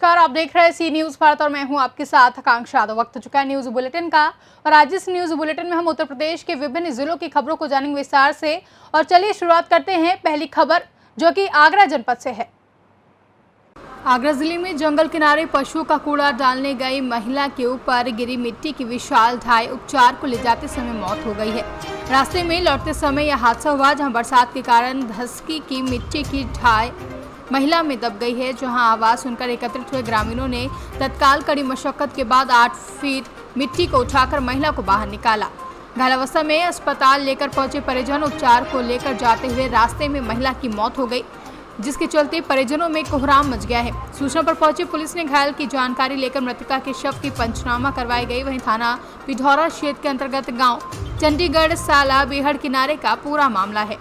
नमस्कार, आप देख रहे हैं सी न्यूज भारत और मैं हूं आपके साथ आकांक्षा यादव। वक्त चुका है न्यूज बुलेटिन का और आज इस न्यूज बुलेटिन में हम उत्तर प्रदेश के विभिन्न जिलों की खबरों को जानेंगे विस्तार से। और चलिए शुरुआत करते हैं पहली खबर जो कि आगरा जनपद से है। आगरा जिले में जंगल किनारे पशुओं का कूड़ा डालने गई महिला के ऊपर गिरी मिट्टी की विशाल ढाई, उपचार को ले जाते समय मौत हो गई है। रास्ते में लौटते समय यह हादसा हुआ जहां बरसात के कारण धसकी की मिट्टी की ढाई महिला में दब गई है। जहां आवाज सुनकर एकत्रित हुए ग्रामीणों ने तत्काल कड़ी मशक्कत के बाद 8 फीट मिट्टी को उठाकर महिला को बाहर निकाला। घायल अवस्था में अस्पताल लेकर पहुंचे परिजन उपचार को लेकर जाते हुए रास्ते में महिला की मौत हो गई, जिसके चलते परिजनों में कोहराम मच गया है। सूचना पर पहुंची पुलिस ने घायल की जानकारी लेकर मृतका के शव की पंचनामा करवाई गई। वहीं थाना पिथौरा क्षेत्र के अंतर्गत गांव चंडीगढ़ साला बेहड़ किनारे का पूरा मामला है।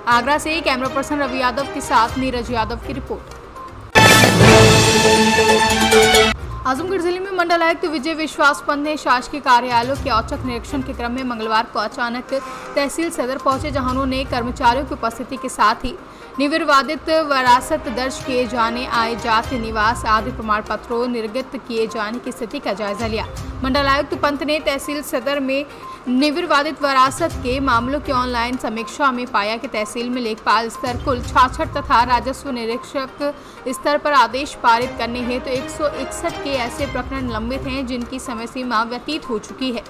आगरा से कैमरा पर्सन रवि यादव के साथ नीरज यादव की रिपोर्ट। आजमगढ़ जिले में मंडलायुक्त विजय विश्वास पंत ने शासकीय कार्यालयों के औचक निरीक्षण के क्रम में मंगलवार को अचानक तहसील सदर पहुंचे, जहां उन्होंने कर्मचारियों की उपस्थिति के साथ ही निविर्वादित विरासत दर्ज किए जाने, आय जाति निवास आदि प्रमाण पत्रों निर्गत किए जाने की स्थिति का जायजा लिया। मंडलायुक्त पंत ने तहसील सदर में निविर्वादित विरासत के मामलों की ऑनलाइन समीक्षा में पाया कि तहसील में लेखपाल स्तर कुल 66 तथा राजस्व निरीक्षक स्तर पर आदेश पारित करने हेतु 161 के ऐसे प्रकरण लंबित हैं जिनकी समय सीमा व्यतीत हो चुकी है।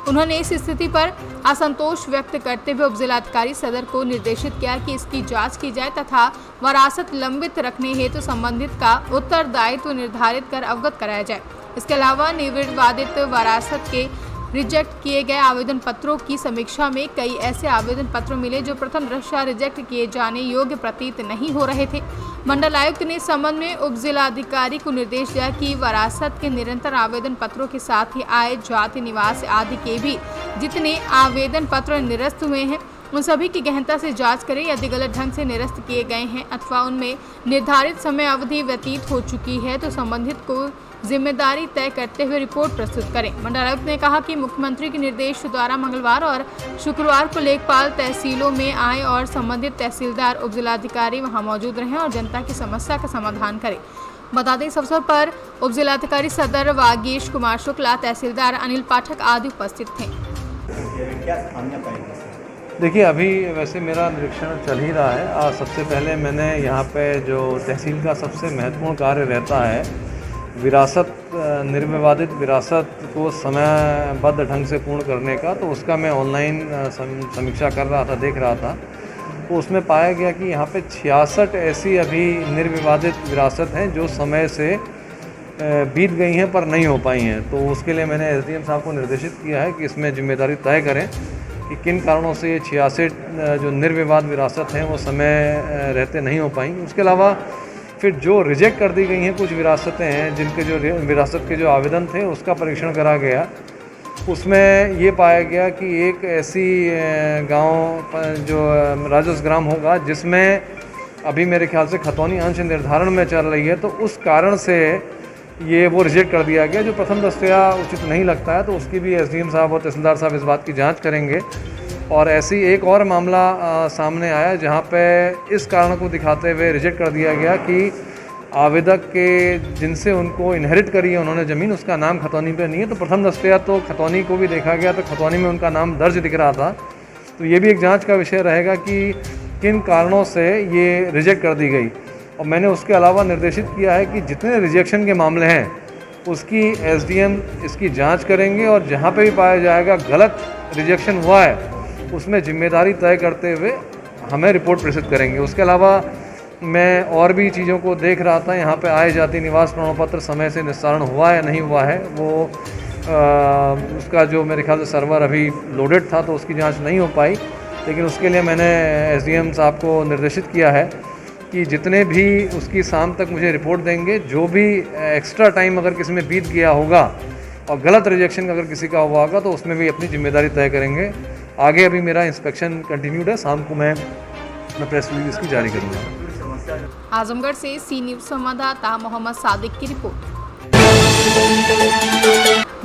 उन्होंने इस स्थिति पर असंतोष व्यक्त करते हुए उपजिलाधिकारी सदर को निर्देशित किया कि इसकी जांच की जाए तथा विरासत लंबित रखने हेतु संबंधित का उत्तरदायित्व निर्धारित कर अवगत कराया जाए। इसके अलावा निविर्वादित विरासत के रिजेक्ट किए गए आवेदन पत्रों की समीक्षा में कई ऐसे आवेदन पत्र मिले जो प्रथम दृष्टया रिजेक्ट किए जाने योग्य प्रतीत नहीं हो रहे थे। मंडलायुक्त ने इस संबंध में उपजिलाधिकारी को निर्देश दिया कि विरासत के निरंतर आवेदन पत्रों के साथ ही आय जाति निवास आदि के भी जितने आवेदन पत्र निरस्त हुए हैं उन सभी की गहनता से जांच करें। यदि गलत ढंग से निरस्त किए गए हैं अथवा उनमें निर्धारित समय अवधि व्यतीत हो चुकी है तो संबंधित को जिम्मेदारी तय करते हुए रिपोर्ट प्रस्तुत करें। मंडलायुक्त ने कहा कि मुख्यमंत्री के निर्देश द्वारा मंगलवार और शुक्रवार को लेखपाल तहसीलों में आए और संबंधित तहसीलदार उपजिलाधिकारी वहां मौजूद रहें और जनता की समस्या का समाधान करें। बता दें इस अवसर पर उपजिलाधिकारी सदर वागीश कुमार शुक्ला, तहसीलदार अनिल पाठक आदि उपस्थित थे। देखिए, अभी वैसे मेरा निरीक्षण चल ही रहा है। सबसे पहले मैंने यहाँ पे जो तहसील का सबसे महत्वपूर्ण कार्य रहता है विरासत, निर्विवादित विरासत को समयबद्ध ढंग से पूर्ण करने का, तो उसका मैं ऑनलाइन समीक्षा कर रहा था, देख रहा था। तो उसमें पाया गया कि यहाँ पे 66 ऐसी अभी निर्विवादित विरासत हैं जो समय से बीत गई हैं पर नहीं हो पाई हैं। तो उसके लिए मैंने एसडीएम साहब को निर्देशित किया है कि इसमें जिम्मेदारी तय करें कि किन कारणों से ये 66 जो निर्विवाद विरासत हैं वो समय रहते नहीं हो पाई। उसके अलावा फिर जो रिजेक्ट कर दी गई हैं कुछ विरासतें हैं जिनके जो विरासत के जो आवेदन थे उसका परीक्षण करा गया। उसमें ये पाया गया कि एक ऐसी गांव जो राजस्व ग्राम होगा जिसमें अभी मेरे ख्याल से खतौनी अंश निर्धारण में चल रही है, तो उस कारण से ये वो रिजेक्ट कर दिया गया जो प्रथम दृष्टया उचित नहीं लगता है। तो उसकी भी एसडीएम साहब और तहसीलदार साहब इस बात की जाँच करेंगे। और ऐसी एक और मामला सामने आया जहाँ पे इस कारण को दिखाते हुए रिजेक्ट कर दिया गया कि आवेदक के जिनसे उनको इनहेरिट करी है उन्होंने ज़मीन, उसका नाम खतौनी पे नहीं है। तो प्रथम दृष्टया तो खतौनी को भी देखा गया तो खतौनी में उनका नाम दर्ज दिख रहा था। तो ये भी एक जांच का विषय रहेगा कि किन कारणों से ये रिजेक्ट कर दी गई। और मैंने उसके अलावा निर्देशित किया है कि जितने रिजेक्शन के मामले हैं उसकी एसडीएम इसकी जाँच करेंगे और जहाँ पर भी पाया जाएगा गलत रिजेक्शन हुआ है उसमें जिम्मेदारी तय करते हुए हमें रिपोर्ट प्रेषित करेंगे। उसके अलावा मैं और भी चीज़ों को देख रहा था। यहाँ पे आय जाति निवास प्रमाण पत्र समय से निस्तारण हुआ है नहीं हुआ है, वो उसका जो मेरे ख्याल से सर्वर अभी लोडेड था तो उसकी जांच नहीं हो पाई। लेकिन उसके लिए मैंने एसडीएम साहब को निर्देशित किया है कि जितने भी उसकी शाम तक मुझे रिपोर्ट देंगे, जो भी एक्स्ट्रा टाइम अगर किसी में बीत गया होगा और गलत रिजेक्शन अगर किसी का हुआ होगा तो उसमें भी अपनी जिम्मेदारी तय करेंगे। आगे अभी मेरा इंस्पेक्शन कंटिन्यूड है, शाम को मैं प्रेस रिलीज इसकी जारी करूँगा। आजमगढ़ से सी न्यूज संवाददाता मोहम्मद सादिक की रिपोर्ट।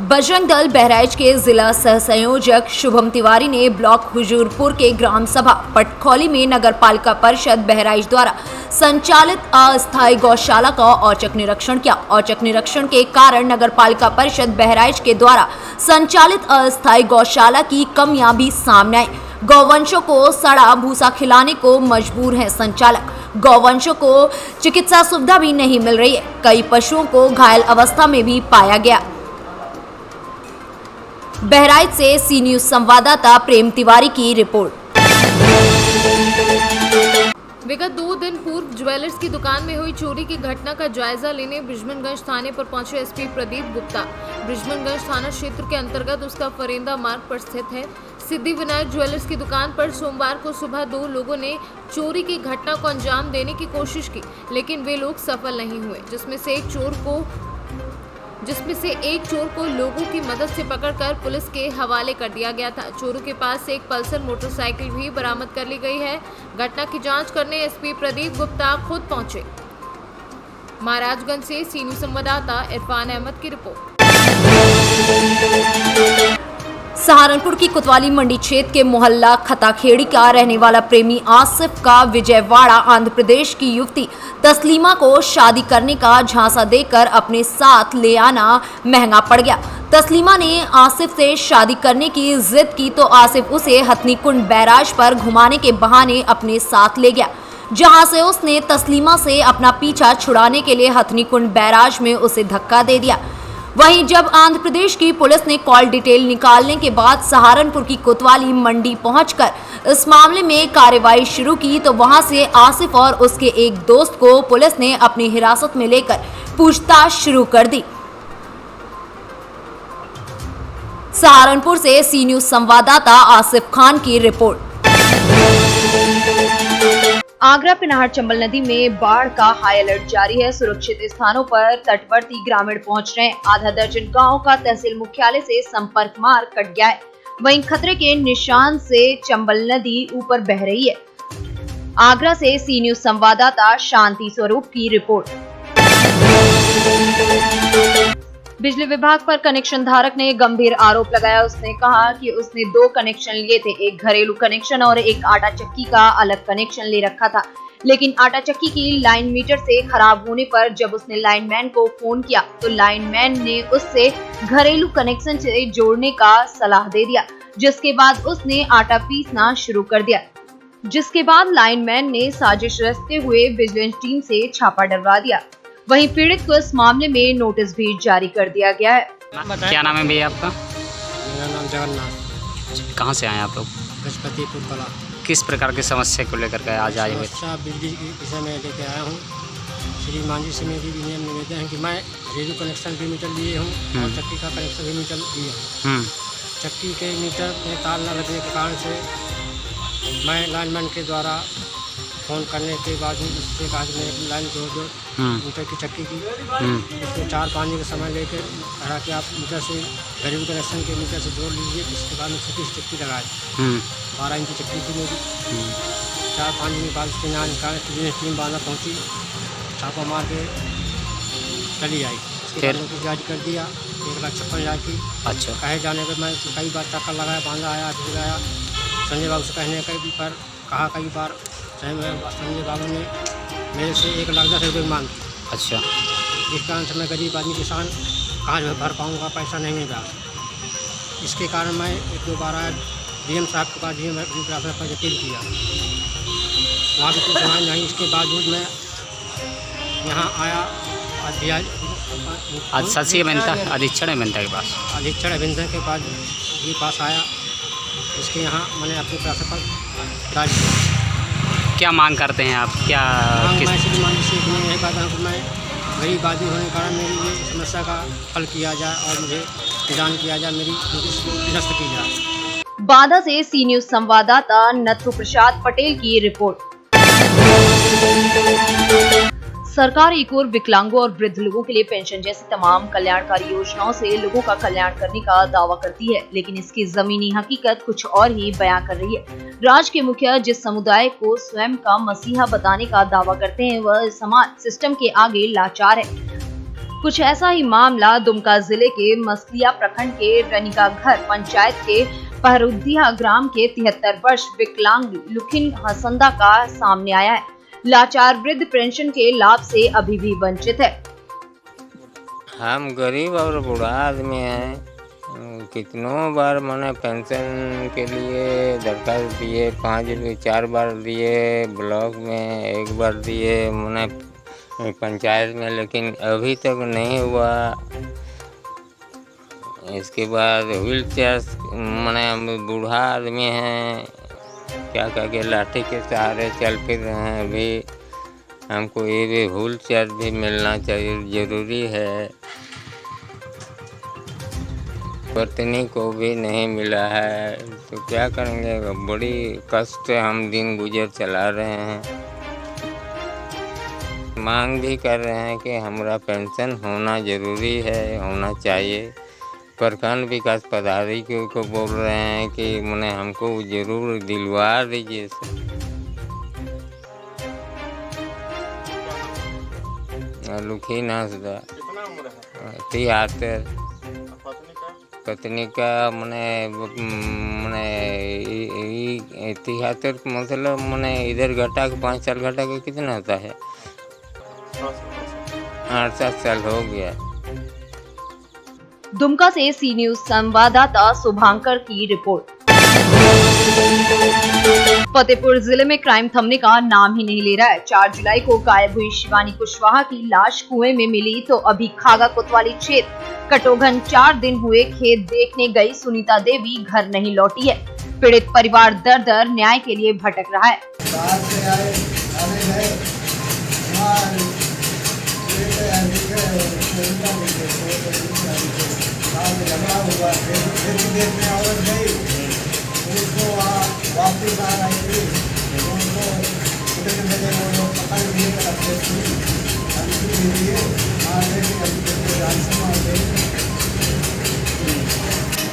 बजरंग दल बहराइच के जिला सह संयोजक शुभम तिवारी ने ब्लॉक हुजूरपुर के ग्राम सभा पटखौली में नगर पालिका परिषद बहराइच द्वारा संचालित अस्थायी गौशाला का औचक निरीक्षण किया। औचक निरीक्षण के कारण नगर पालिका परिषद बहराइच के द्वारा संचालित अस्थायी गौशाला की कमियां भी सामने आई। गौवंशों को सड़ा भूसा खिलाने को मजबूर है संचालक। गौवंशों को चिकित्सा सुविधा भी नहीं मिल रही है। कई पशुओं को घायल अवस्था में भी पाया गया। बहराइच से सी न्यूज संवाददाता प्रेम तिवारी की रिपोर्ट। विगत 2 दिन पूर्व ज्वेलर्स की दुकान में हुई चोरी की घटना का जायजा लेने बृजमनगंज थाने पर पहुंचे एसपी प्रदीप गुप्ता। बृजमनगंज थाना क्षेत्र के अंतर्गत उसका फरेंदा मार्ग पर स्थित है सिद्धि विनायक ज्वेलर्स की दुकान पर सोमवार को सुबह 2 लोगों ने चोरी की घटना को अंजाम देने की कोशिश की, लेकिन वे लोग सफल नहीं हुए, जिसमें से एक चोर को लोगों की मदद से पकड़कर पुलिस के हवाले कर दिया गया था। चोरों के पास से एक पल्सर मोटरसाइकिल भी बरामद कर ली गई है। घटना की जांच करने एसपी प्रदीप गुप्ता खुद पहुंचे। महाराजगंज से सी न्यूज संवाददाता इरफान अहमद की रिपोर्ट। सहारनपुर की कोतवाली मंडी क्षेत्र के मोहल्ला खताखेड़ी का रहने वाला प्रेमी आसिफ का विजयवाड़ा आंध्र प्रदेश की युवती तस्लीमा को शादी करने का झांसा देकर अपने साथ ले आना महंगा पड़ गया। तस्लीमा ने आसिफ से शादी करने की जिद की तो आसिफ उसे हथनीकुंड बैराज पर घुमाने के बहाने अपने साथ ले गया, जहां से उसने तस्लीमा से अपना पीछा छुड़ाने के लिए हथनीकुंड बैराज में उसे धक्का दे दिया। वहीं जब आंध्र प्रदेश की पुलिस ने कॉल डिटेल निकालने के बाद सहारनपुर की कोतवाली मंडी पहुंचकर इस मामले में कार्रवाई शुरू की तो वहां से आसिफ और उसके एक दोस्त को पुलिस ने अपनी हिरासत में लेकर पूछताछ शुरू कर दी। सहारनपुर से सी न्यूज संवाददाता आसिफ खान की रिपोर्ट। आगरा पिनाहर चंबल नदी में बाढ़ का हाई अलर्ट जारी है। सुरक्षित स्थानों पर तटवर्ती ग्रामीण पहुंच रहे हैं। आधा दर्जन गांव का तहसील मुख्यालय से संपर्क मार्ग कट गया है। वहीं खतरे के निशान से चंबल नदी ऊपर बह रही है। आगरा से सी न्यूज संवाददाता शांति स्वरूप की रिपोर्ट। बिजली विभाग पर कनेक्शन धारक ने गंभीर आरोप लगाया। उसने कहा कि उसने 2 कनेक्शन लिए थे, एक घरेलू कनेक्शन और एक आटा चक्की का अलग कनेक्शन ले रखा था, लेकिन आटा चक्की की लाइन मीटर से खराब होने पर जब उसने लाइनमैन को फोन किया तो लाइनमैन ने उससे घरेलू कनेक्शन से जोड़ने का सलाह दे दिया, जिसके बाद उसने आटा पीसना शुरू कर दिया। जिसके बाद लाइनमैन ने साजिश रचते हुए विजिलेंस टीम से छापा डलवा दिया। वहीं पीड़ित को इस मामले में नोटिस भी जारी कर दिया गया है। क्या नाम है भैया आपका? मेरा नाम जगन्नाथ। कहाँ से आए आप लोग? गजपतिपुर कला। किस प्रकार की समस्या को लेकर के आज आए हुए? समस्या बिजली के विषय में लेके आया हूँ। श्रीमान जी से मेरी निवेदन है कि मैं घरेलू कनेक्शन भी मीटर लिए हूँ और चक्की का कनेक्शन भी मीटर लिए हूँ। चक्की के मीटर में तार न लगने के कारण से मैं लाइनमैन के द्वारा फ़ोन करने के बाद उससे कहा कि मैं लाइन जोड़ दो मीटर की चक्की की। उसको 4-5 दिन का समय लेकर कहा कि आप मीटर से घरेलू कनेक्शन के मीटर से जोड़ लीजिए। इसके बाद में छोटी सी चक्की लगाए 12 इंच की चक्की थी मेरी। 4-5 दिन के बाद उसके यहाँ निकाले टीम बांधा पहुँची, छापा मार के चली आई। उसके बाद नोटिस जारी कर दिया 1,56,000 की। अच्छा। कहे जाने पर मैं कई बार चक्कर लगाया, बांधा आया, भिजवाया। संजय बाबू से कहने कई बार कहा, कई बार संजय बाबू ने मेरे से 1,10,000 रुपये मांग। अच्छा। जिस कारण से मैं गरीब आदमी किसान कहाँ जो भर पाऊँगा, पैसा नहीं मिला। इसके कारण मैं 1-2 बार आया डीएम साहब के पास, डीएम प्रशासन पर अपील किया, वहाँ भी कुछ सुनाई नहीं। इसके बावजूद मैं यहाँ आया अधीक्षण अभियंता के पास, अधीक्षण अभियंता के पास आया। इसके यहाँ मैंने अपने प्रशासन पर डाल दिया। क्या मांग करते हैं आप? क्या मैं श्रीमान जी से यही कहता हूँ कि मैं गरीब आदमी होने के कारण मेरी ये समस्या का हल किया जाए और मुझे निदान किया जाए, मेरी नोटिस निरस्त की जाए। बांदा से सी न्यूज संवाददाता नथु प्रसाद पटेल की रिपोर्ट। सरकार एक ओर विकलांगों और वृद्ध लोगों के लिए पेंशन जैसी तमाम कल्याणकारी योजनाओं से लोगों का कल्याण करने का दावा करती है, लेकिन इसकी जमीनी हकीकत कुछ और ही बयां कर रही है। राज्य के मुखिया जिस समुदाय को स्वयं का मसीहा बताने का दावा करते हैं, वह समाज सिस्टम के आगे लाचार है। कुछ ऐसा ही मामला दुमका जिले के मसलिया प्रखंड के रनिका घर पंचायत के पहरुद्दिया ग्राम के 73 वर्ष विकलांग लुखिन हसंदा का सामने आया है। लाचार वृद्ध पेंशन के लाभ से अभी भी वंचित है। हम गरीब और बूढ़ा आदमी हैं, कितनों बार मैंने पेंशन के लिए दरखास्त दिए, 5 रुपये 4 बार दिए, ब्लॉक में 1 बार दिए, मैंने पंचायत में, लेकिन अभी तक नहीं हुआ। इसके बाद व्हील चेयर, मैंने हम बूढ़ा आदमी हैं, क्या कह लाठी के सहारे चल फिर रहे हैं। अभी हमको ये भी व्हील चेयर भी मिलना चाहिए, ज़रूरी है। पत्नी को भी नहीं मिला है तो क्या करेंगे, बड़ी कष्ट से हम दिन गुजर चला रहे हैं। मांग भी कर रहे हैं कि हमारा पेंशन होना ज़रूरी है, होना चाहिए। प्रखंड विकास पदाधिकारी को बोल रहे हैं कि मैंने हमको ज़रूर दिलवा दीजिए। लुखिन हसदा 73। पत्नी का मैंने 73 मतलब मैंने इधर घटा के 5 साल घटा के कितना होता है, 8-7 साल हो गया। दुमका से सी न्यूज संवाददाता शुभांकर की रिपोर्ट। फतेहपुर जिले में क्राइम थमने का नाम ही नहीं ले रहा है। 4 जुलाई को गायब हुई शिवानी कुशवाहा की लाश कुएं में मिली तो अभी खागा कोतवाली क्षेत्र कटोघन 4 दिन हुए खेत देखने गई सुनीता देवी घर नहीं लौटी है। पीड़ित परिवार दर दर न्याय के लिए भटक रहा है।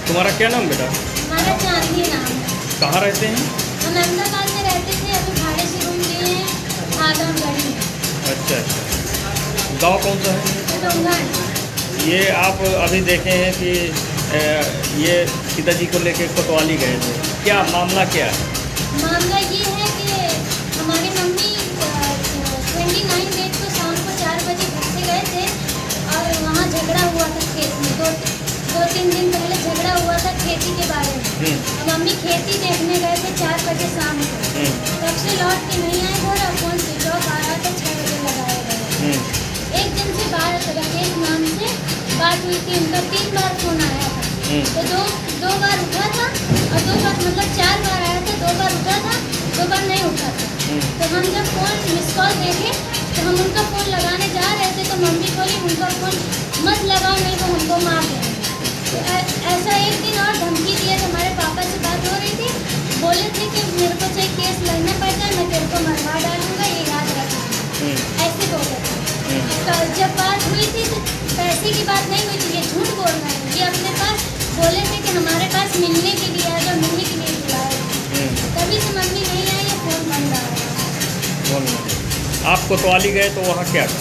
तुम्हारा क्या नाम बेटा? हमारा चांदनी नाम है। कहाँ रहते हैं? हम अहमदाबाद में रहते थे, अभी भाड़े से रूम लिए हैं आदमगढ़ में। अच्छा, गांव कौन सा है? कटोघन। ये आप अभी देखे हैं कि ये पिताजी को लेके कोतवाली गए थे, क्या मामला क्या है? मामला ये है कि हमारी मम्मी 29 डेट को शाम को 4 बजे घर से गए थे और वहाँ झगड़ा हुआ था खेत में। 2-3 दिन पहले झगड़ा हुआ था खेती के बारे में। मम्मी खेती देखने गए थे 4 बजे शाम को, तब से लौट के नहीं आए घर और फोन स्विच ऑफ आ रहा था। 6 बजे लगाया गया। एक दिन से राकेश नाम से बात हुई थी, उनका 3 बार फोन आया था। तो दो बार उठा था और 2 बार मतलब 4 बार आया था, 2 बार उठा था, 2 बार नहीं उठा था। तो हम जब फोन मिस कॉल देखे तो हम उनका फ़ोन लगाने जा रहे थे तो मम्मी बोली उनका फ़ोन मत लगाओ नहीं तो हमको मार देंगे। तो ऐसा एक दिन और धमकी दिए थे। हमारे पापा से बात हो रही थी, बोले थे कि मेरे को चाहे केस लड़ना पड़ जाए मैं तेरे को मरवा डालूंगा, ये याद रखना, ऐसे बोले थे। तो जब बात हुई थी तो पैसे की बात नहीं हुई थी, ये झूठ बोल रहे हैं। ये अपने पास बोले थे कि हमारे पास मिलने के लिए आएगा, मिलने के लिए बुलाए, तभी से मम्मी नहीं आई, ये फ़ोन बंद आ रहा। आप कोतवाली गए तो वहाँ क्या था?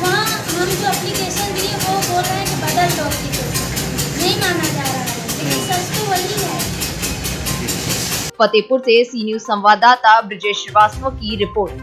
वहाँ हम जो एप्लीकेशन दिए वो बोल रहे हैं कि बदल लो एप्लीकेशन, नहीं माना जा रहा है, लेकिन सच तो वही है। फतेहपुर से सी न्यूज संवाददाता ब्रिजेश श्रीवास्तव की रिपोर्ट।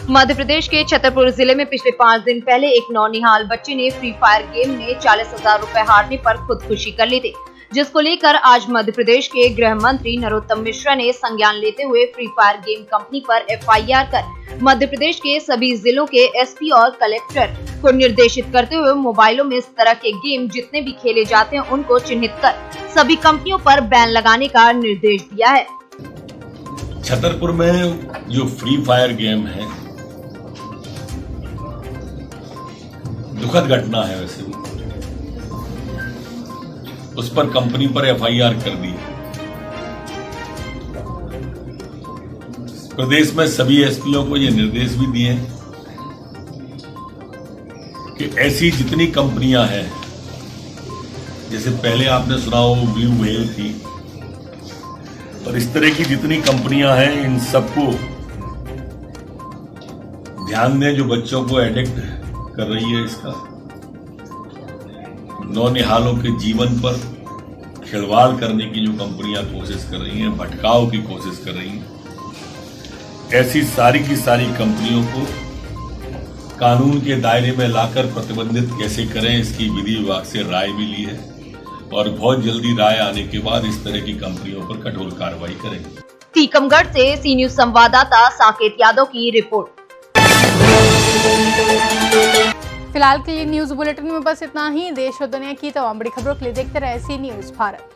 मध्य प्रदेश के छतरपुर जिले में पिछले 5 दिन पहले एक नौनिहाल बच्चे ने फ्री फायर गेम में 40,000 रुपए हारने पर खुदकुशी कर ली थी, जिसको लेकर आज मध्य प्रदेश के गृह मंत्री नरोत्तम मिश्रा ने संज्ञान लेते हुए फ्री फायर गेम कंपनी पर FIR कर मध्य प्रदेश के सभी जिलों के SP और कलेक्टर को निर्देशित करते हुए मोबाइलों में इस तरह के गेम जितने भी खेले जाते हैं उनको चिन्हित कर सभी कंपनियों पर बैन लगाने का निर्देश दिया है। छतरपुर में जो फ्री फायर गेम है दुखद घटना है, वैसे उस पर कंपनी पर FIR कर दी। प्रदेश में सभी SPओ को ये निर्देश भी दिए कि ऐसी जितनी कंपनियां हैं, जैसे पहले आपने सुना हो ब्लू व्हेल थी, और इस तरह की जितनी कंपनियां हैं इन सबको ध्यान दें जो बच्चों को एडिक्ट कर रही है इसका, नौनिहालों के जीवन पर खिलवाड़ करने की जो कंपनियां कोशिश कर रही हैं, भटकाव की कोशिश कर रही हैं, ऐसी सारी की सारी कंपनियों को कानून के दायरे में लाकर प्रतिबंधित कैसे करें, इसकी विधि विभाग से राय भी ली है और बहुत जल्दी राय आने के बाद इस तरह की कंपनियों पर कठोर कार्रवाई करेंगे। टीकमगढ़ से सी न्यूज संवाददाता साकेत यादव की रिपोर्ट। फिलहाल के लिए न्यूज बुलेटिन में बस इतना ही। देश और दुनिया की तमाम बड़ी खबरों के लिए देखते रहे सी न्यूज भारत।